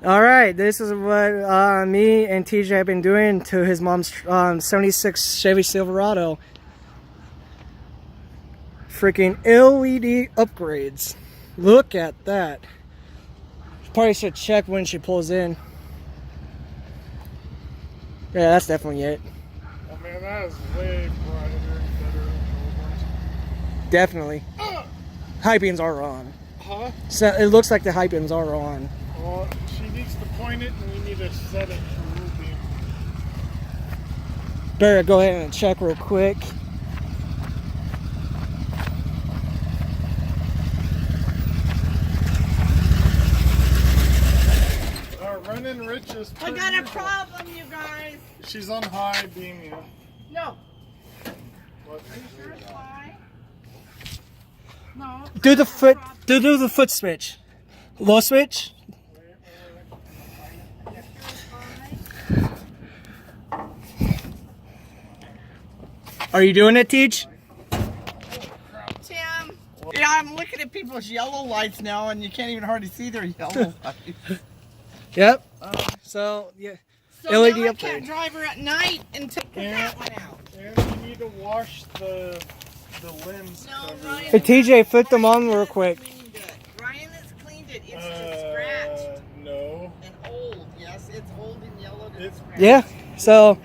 All right, this is what me and TJ have been doing to his mom's 76 Chevy Silverado. Freaking LED upgrades. Look at that. Probably should check when she pulls in. Yeah, that's definitely it. Oh man, that is way brighter and better than the old ones. Definitely. High beams are on. Huh? So it looks like the high beams are on. Well, she needs to point it and we need to set it for low beam. Better go ahead and check real quick. Running Rich is I got a problem, you guys. She's on high beam, yeah. No. What? Are you sure it's high? No. Do the foot. Do the foot switch. Low switch. Are you doing it, Teach? Tim. Yeah, I'm looking at people's yellow lights now, and you can't even hardly see their yellow lights. Yep. So yeah. So LED now I upgrade. can't drive her at night and take that one out. And we need to wash the lens No, cover. Ryan. Hey TJ, flip them on real quick. Cleaned it. Ryan has cleaned it. It's just scratched No. and old. Yes, it's old and yellowed and It's- scratched. Yeah. So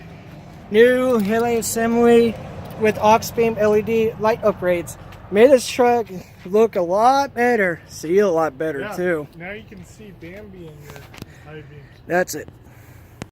new Haley assembly with Auxbeam LED light upgrades made this truck look a lot better. See a lot better Yeah, too. now you can see Bambi in your high beam. That's it.